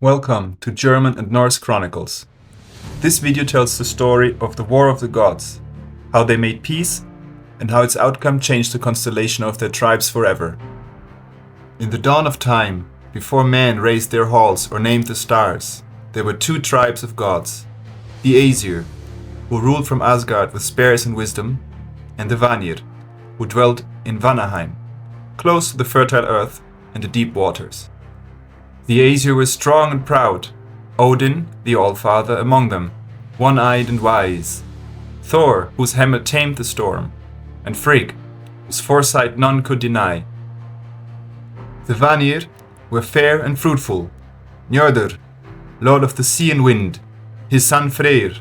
Welcome to German and Norse Chronicles. This video tells the story of the War of the Gods, how they made peace, and how its outcome changed the constellation of their tribes forever. In the dawn of time, before men raised their halls or named the stars, there were two tribes of gods, the Aesir, who ruled from Asgard with spears and wisdom, and the Vanir, who dwelt in Vanaheim, close to the fertile earth and the deep waters. The Aesir were strong and proud, Odin, the All-Father, among them, one-eyed and wise, Thor, whose hammer tamed the storm, and Frigg, whose foresight none could deny. The Vanir were fair and fruitful, Njörður, lord of the sea and wind, his son Freyr,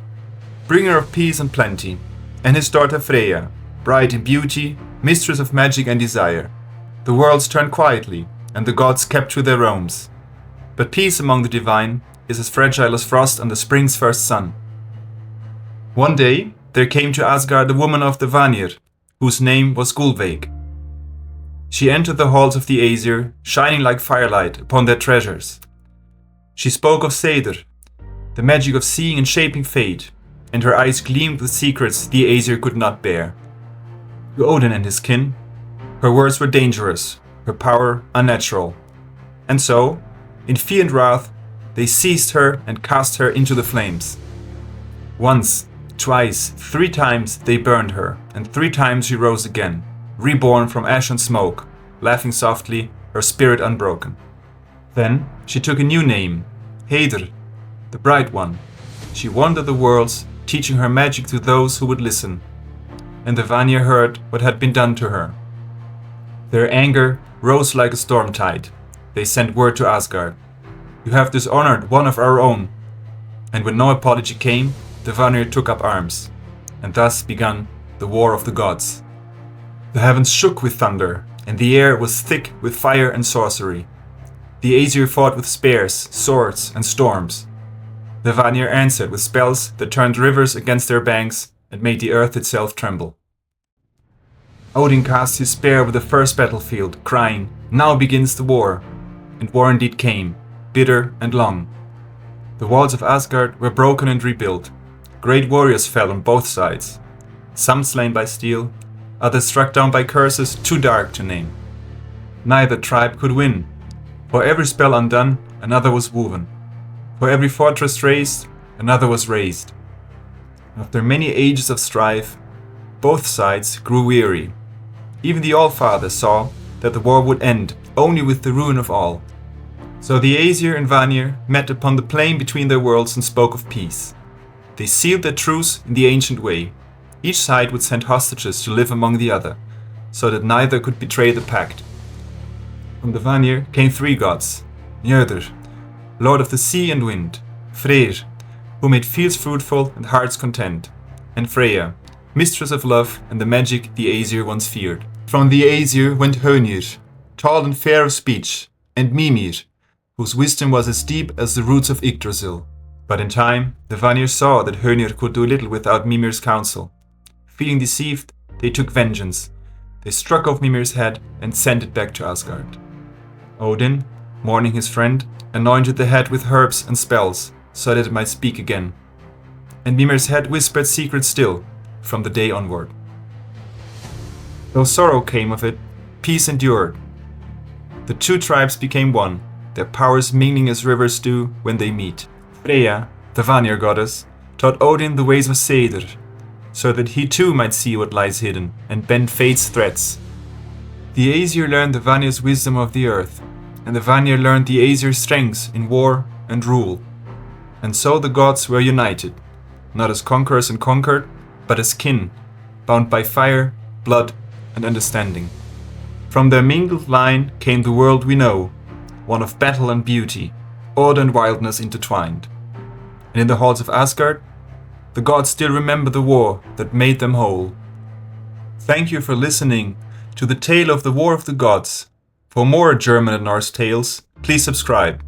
bringer of peace and plenty, and his daughter Freya, bright in beauty, mistress of magic and desire. The worlds turned quietly, and the gods kept to their realms. But peace among the divine is as fragile as frost on the spring's first sun. One day there came to Asgard a woman of the Vanir, whose name was Gullveig. She entered the halls of the Aesir, shining like firelight upon their treasures. She spoke of Seder, the magic of seeing and shaping fate, and her eyes gleamed with secrets the Aesir could not bear. To Odin and his kin, her words were dangerous, her power unnatural. And so, in fear and wrath, they seized her and cast her into the flames. Once, twice, 3 times they burned her, and 3 times she rose again, reborn from ash and smoke, laughing softly, her spirit unbroken. Then she took a new name, Heiðr, the Bright One. She wandered the worlds, teaching her magic to those who would listen. And the Vanir heard what had been done to her. Their anger rose like a storm tide. They sent word to Asgard. "You have dishonored one of our own." And when no apology came, the Vanir took up arms. And thus began the War of the Gods. The heavens shook with thunder, and the air was thick with fire and sorcery. The Aesir fought with spears, swords, and storms. The Vanir answered with spells that turned rivers against their banks and made the earth itself tremble. Odin cast his spear over the first battlefield, crying, "Now begins the war." And war indeed came, bitter and long. The walls of Asgard were broken and rebuilt. Great warriors fell on both sides, some slain by steel, others struck down by curses too dark to name. Neither tribe could win. For every spell undone, another was woven. For every fortress razed, another was raised. After many ages of strife, both sides grew weary. Even the All-Father saw that the war would end only with the ruin of all. So the Aesir and Vanir met upon the plain between their worlds and spoke of peace. They sealed their truce in the ancient way. Each side would send hostages to live among the other, so that neither could betray the pact. From the Vanir came 3 gods, Njörður, lord of the sea and wind, Freyr, who made fields fruitful and hearts content, and Freya, mistress of love and the magic the Aesir once feared. From the Aesir went Hönir, tall and fair of speech, and Mimir, whose wisdom was as deep as the roots of Yggdrasil. But in time, the Vanir saw that Hönir could do little without Mimir's counsel. Feeling deceived, they took vengeance. They struck off Mimir's head and sent it back to Asgard. Odin, mourning his friend, anointed the head with herbs and spells, so that it might speak again. And Mimir's head whispered secrets still, from the day onward. Though sorrow came of it, peace endured. The 2 tribes became one, their powers mingling as rivers do when they meet. Freya, the Vanir goddess, taught Odin the ways of Seder, so that he too might see what lies hidden and bend fate's threats. The Aesir learned the Vanir's wisdom of the earth, and the Vanir learned the Aesir's strengths in war and rule. And so the gods were united, not as conquerors and conquered, but as kin, bound by fire, blood, and understanding. From their mingled line came the world we know, one of battle and beauty, order and wildness intertwined. And in the halls of Asgard, the gods still remember the war that made them whole. Thank you for listening to the tale of the War of the Gods. For more German and Norse tales, please subscribe.